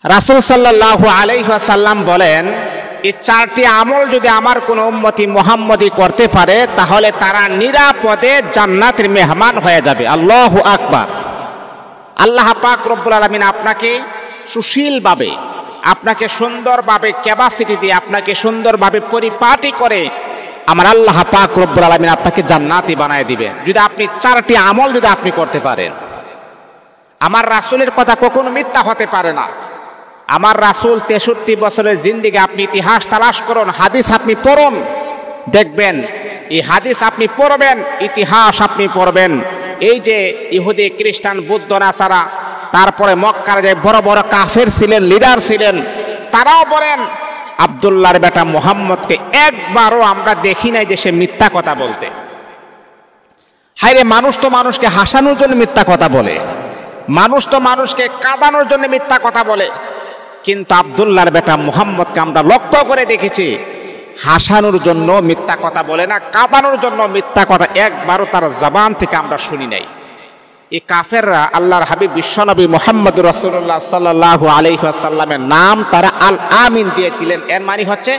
রাসূল সাল্লাল্লাহু আলাইহি ওয়াসাল্লাম বলেন, এই চারটি আমল যদি আমার কোন উম্মতি মুহাম্মদী করতে পারে তাহলে তারা নিরাপদে জান্নাতের মেহমান হয়ে যাবে। আল্লাহু আকবার। আল্লাহ পাক রব্বুল আলামিন আপনাকে সুশীলভাবে, আপনাকে সুন্দরভাবে ক্যাপাসিটি দিয়ে, আপনাকে সুন্দরভাবে পরিপাটি করে আমার আল্লাহ পাক রব্বুল আলামিন আপনাকে জান্নাতি বানায় দিবেন যদি আপনি চারটি আমল যদি আপনি করতে পারেন। আমার রাসূলের কথা কখনো মিথ্যা হতে পারে না। আমার রাসূল 63 বছরের জিন্দেগি আপনি ইতিহাস তালাশ করুন, হাদিস আপনি পড়ুন, দেখবেন এই হাদিস আপনি পড়বেন, ইতিহাস আপনি পড়বেন। এই যে ইহুদি, খ্রিস্টান, বৌদ্ধ, নাসারা, তারপরে মক্কার যে বড় বড় কাফের ছিলেন, লিডার ছিলেন, তারাও বলেন আব্দুল্লাহর বেটা মুহাম্মদকে একবারও আমরা দেখি নাই যে সে মিথ্যা কথা বলতে। হায়রে, মানুষ তো মানুষকে হাসানোর জন্য মিথ্যা কথা বলে, মানুষ তো মানুষকে কাঁদানোর জন্য মিথ্যা কথা বলে, কিন্তু আব্দুল্লাহর বেটা মুহাম্মদকে আমরা লক্ষ্য করে দেখেছি হাসানোর জন্য মিথ্যা কথা বলে না, কাঁদানোর জন্য মিথ্যা কথা একবারও তার জবান থেকে আমরা শুনি নাই। এই কাফেররা আল্লাহর হাবিব বিশ্বনবী মুহাম্মদুর রাসূলুল্লাহ সাল্লাল্লাহু আলাইহি ওয়াসাল্লামের নাম তারা আল আমিন দিয়েছিলেন। এর মানে হচ্ছে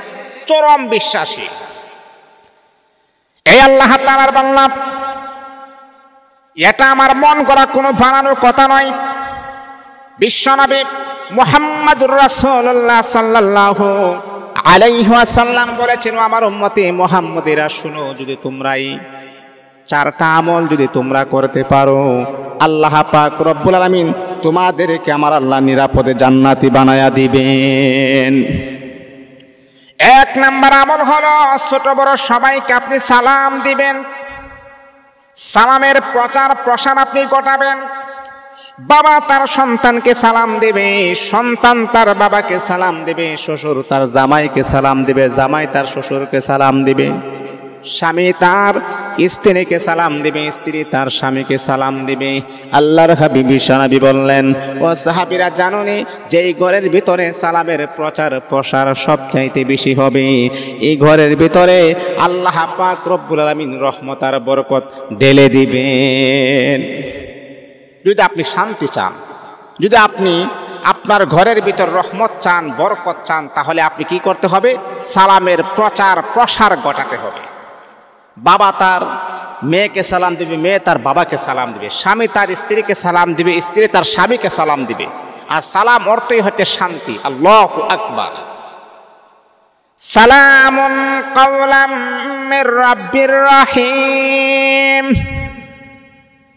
চরম বিশ্বাসী। এই আল্লাহ তাআলার বান্দা, এটা আমার মন গড়া কোনো বানানো কথা নয়। বিশ্বনবী মুহাম্মদুর রাসূলুল্লাহ সাল্লাল্লাহু আলাইহি ওয়াসাল্লাম বলেছেন, আমার উম্মতি মুহাম্মদীরা শুনো, যদি তোমরাই চারটা আমল যদি তোমরা করতে পারো, আল্লাহ পাক রব্বুল আলামিন তোমাদেরকে আমার আল্লাহ নিরাপদে জান্নাতি বানায়া দিবেন। এক নাম্বার আমল হলো ছোট বড় সবাইকে আপনি সালাম দিবেন। সালামের প্রচার প্রসার আপনি ঘটাবেন। বাবা তার সন্তানকে সালাম দেবে, সন্তান তার বাবাকে সালাম দেবে, শ্বশুর তার জামাইকে সালাম দেবে, জামাই তার শ্বশুরকে সালাম দিবে, স্বামী তার স্ত্রীকে সালাম দিবে, স্ত্রী তার স্বামীকে সালাম দিবে। আল্লাহর হাবিব বিশ্বনবী বললেন, ও সাহাবীরা জানোনি যে এই ঘরের ভিতরে সালামের প্রচার প্রসার সবচাইতে বেশি হবে, এই ঘরের ভিতরে আল্লাহ পাক রব্বুল আলামিন রহমত আর বরকত ঢেলে দিবেন। যদি আপনি শান্তি চান, যদি আপনি আপনার ঘরের ভিতর রহমত চান, বরকত চান, তাহলে আপনি কি করতে হবে? সালামের প্রচার প্রসার ঘটাতে হবে। বাবা তার মেয়েকে সালাম দিবে, মেয়ে তার বাবাকে সালাম দিবে, স্বামী তার স্ত্রীকে সালাম দিবে, স্ত্রী তার স্বামীকে সালাম দিবে। আর সালাম অর্থই হচ্ছে শান্তি। আল্লাহু আকবার। সালামুন কাওলাম মির রাব্বির রাহিম,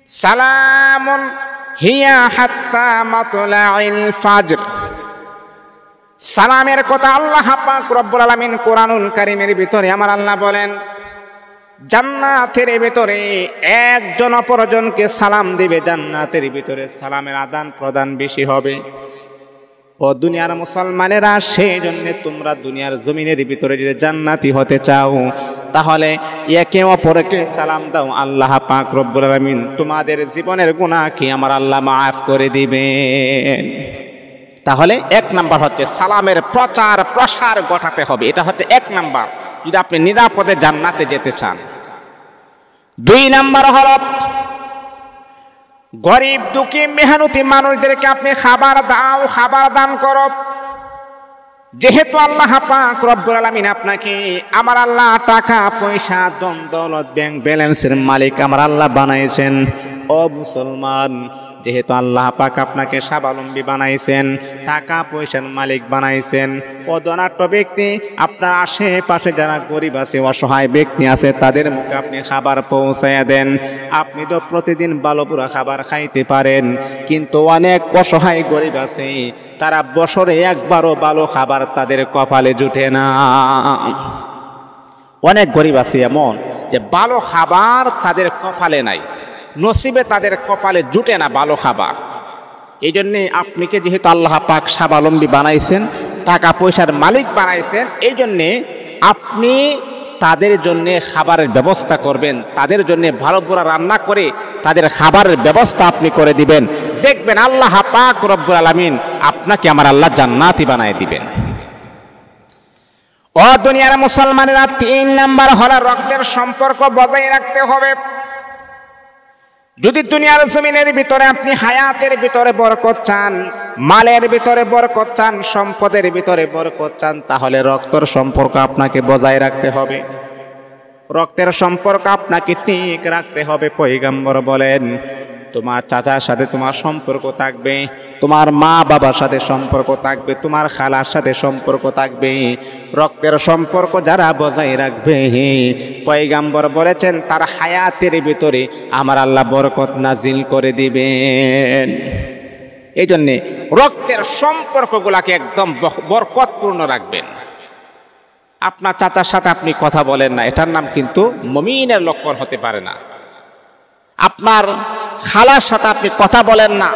সালামুন হিয়া হাত্তা মাতলাইল ফাজর। সালামের কথা আল্লাহ পাক রব্বুল আলামিন কোরআনুল কারীমের ভিতরে আমার আল্লাহ বলেন, জান্নাতের ভিতরে একজন অপরজনকে সালাম দিবে, জান্নাতের ভিতরে সালামের আদান প্রদান বেশি হবে। ও দুনিয়ার মুসলমানেরা, সেই জন্য তোমরা দুনিয়ার জমিনের ভিতরে যদি জান্নাতি হতে চাও তাহলে একে অপরকে সালাম দাও। আল্লাহ পাক রব্বুল আলামিন তোমাদের জীবনের গুনাহ কি আমার আল্লাহ মাফ করে দিবেন। তাহলে এক নাম্বার হচ্ছে সালামের প্রচার প্রসার ঘটাতে হবে। এটা হচ্ছে এক নাম্বার যদি আপনি নিরাপদে জান্নাতে যেতে চান। দুই নাম্বার হলো গরিব দুঃখী মেহনতি মানুষদেরকে আপনি খাবার দাও, খাবার দান করো। যেহেতু আল্লাহ পাক রব্বুল আলামিন আপনাকে আমার আল্লাহ টাকা পয়সা ধন দৌলত ব্যাংক ব্যালেন্সের মালিক আমার আল্লাহ বানাইছেন, ও মুসলমান, যেহেতু আল্লাহ পাক আপনাকে স্বাবলম্বী বানাইছেন, টাকা পয়সার মালিক বানাইছেন, অধনাঢ্য ব্যক্তি আপনার আশেপাশে যারা গরিব আছে, অসহায় ব্যক্তি আছে, তাদের মুখে আপনি খাবার পৌঁছায়া দেন। আপনি তো প্রতিদিন ভালো পুরা খাবার খাইতে পারেন, কিন্তু অনেক অসহায় গরিব আছে, তারা বছরে একবারও ভালো খাবার তাদের কপালে জুটে না। অনেক গরিব আছে এমন যে ভালো খাবার তাদের কপালে নাই, নসিবে তাদের কপালে জুটে না ভালো খাবার। এই জন্যে আপনাকে যেহেতু আল্লাহ পাক স্বাবলম্বী বানাইছেন, টাকা পয়সার মালিক বানাইছেন, এই জন্যে আপনি তাদের জন্যে খাবারের ব্যবস্থা করবেন, তাদের জন্যে ভালো পুরা রান্না করে তাদের খাবারের ব্যবস্থা আপনি করে দিবেন। দেখবেন আল্লাহ পাক রব্বুল আলামিন আপনাকে আমার আল্লাহ জান্নাতি বানায় দিবেন। ও দুনিয়ার মুসলমানেরা, তিন নাম্বার হলো রক্তের সম্পর্ক বজায় রাখতে হবে। যদি দুনিয়ার জমিনের ভিতরে আপনি হায়াতের ভিতরে বরকত চান, মালের ভিতরে বরকত চান, সম্পদের ভিতরে বরকত চান, তাহলে রক্তের সম্পর্ক আপনাকে বজায় রাখতে হবে। রক্তের সম্পর্ক আপনাকে ঠিক রাখতে হবে। পয়গম্বর বলেন, তোমার চাচার সাথে তোমার সম্পর্ক থাকবে, তোমার মা বাবার সাথে সম্পর্ক থাকবে, তোমার খালার সাথে সম্পর্ক থাকবে। রক্তের সম্পর্ক যারা বজায় রাখবে, পয়গম্বর বলেছেন তার হায়াতের ভিতরে আমার আল্লাহ বরকত নাজিল করে দিবেন। এই জন্যে রক্তের সম্পর্কগুলাকে একদম বরকতপূর্ণ রাখবেন। আপনার চাচার সাথে আপনি কথা বলেন না, এটার নাম কিন্তু মুমিনের লক্ষণ হতে পারে না। আপনার খালার সাথে আপনি কথা বলেন না,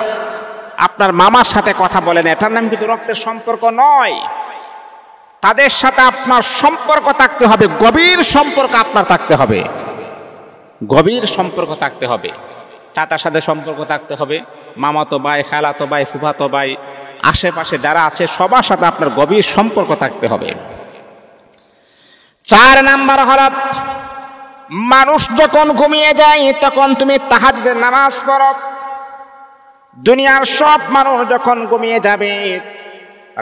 আপনার মামার সাথে কথা বলেন, এটার নাম কিন্তু রক্তের সম্পর্ক নয়। তাদের সাথে আপনার সম্পর্ক থাকতে হবে, গভীর সম্পর্ক আপনার থাকতে হবে, গভীর সম্পর্ক থাকতে হবে। চাচার সাথে সম্পর্ক থাকতে হবে, মামাতো ভাই, খালাতো ভাই, ফুফাতো ভাই, আশেপাশে যারা আছে সবার সাথে আপনার গভীর সম্পর্ক থাকতে হবে। 4 নাম্বার হলো, মানুষ যখন ঘুমিয়ে যায় তখন তুমি তাহাজ্জুদের নামাজ পড়ো। দুনিয়ার সব মানুষ যখন ঘুমিয়ে যাবে,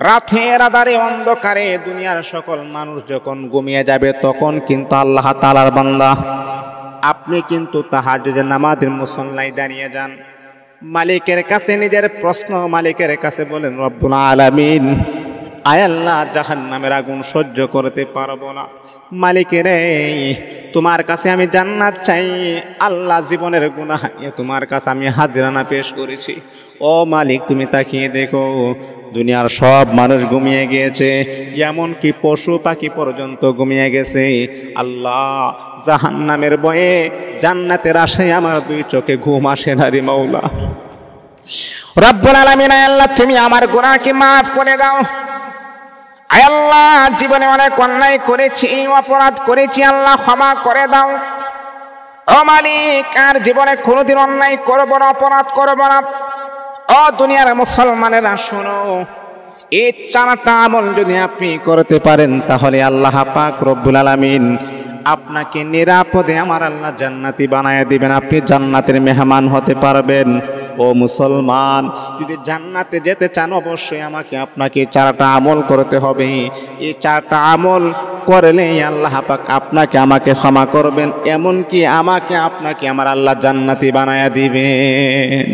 রাতের আঁধারে অন্ধকারে দুনিয়ার সকল মানুষ যখন ঘুমিয়ে যাবে, তখন কিন্তু আল্লাহ তাআলার বান্দা আপনি কিন্তু তাহাজ্জুদের নামাজের মুসল্লায় দাঁড়িয়ে যান। মালিকের কাছে নিজের প্রশ্ন মালিকের কাছে বলেন, রব্বুল আলামিন, আয় আল্লাহ, জাহান্নামের আগুন সহ্য করতে পারবো না। মালিকের তোমার কাছে আমি জান্নাত চাই। আল্লাহ, জীবনের গুনাহ তোমার কাছে আমি হাজিরানা পেশ করেছি। ও মালিক, তুমি তাকিয়ে দেখো, দুনিয়ার সব মানুষ ঘুমিয়ে গিয়েছে, এমনকি পশু পাখি পর্যন্ত ঘুমিয়ে গেছে। আল্লাহ, জাহান্নামের ভয়ে জান্নাতের আশায় আমার 2 চোখে ঘুম আসে না রে মাওলা। রব্বুল আলামিন, আল্লাহ তুমি আমার গুনাহকে মাফ করে দাও। আয় আল্লাহ, জীবনে অনেক অন্যায় করেছি, অপরাধ করেছি, আল্লাহ ক্ষমা করে দাও। ও মালিক, আর জীবনে কোনোদিন অন্যায় করব না, অপরাধ করব না। ও দুনিয়ার মুসলমানেরা শোনো, এই 4টা আমল যদি আপনি করতে পারেন, তাহলে আল্লাহ পাক রব্বুল আলামিন আপনাকে নিরাপদে আমার আল্লাহ জান্নাতি বানায় দিবেন। আপনি জান্নাতের মেহমান হতে পারবেন। ও মুসলমান, যদি জান্নাতে যেতে চান, অবশ্যই আপনাকে 4টা আমল করতে হবে। এই 4টা আমল করলে আল্লাহ পাক আপনাকে আমাকে ক্ষমা করবেন, এমনকি আপনাকে আমার আল্লাহ জান্নাতি বানায় দিবেন।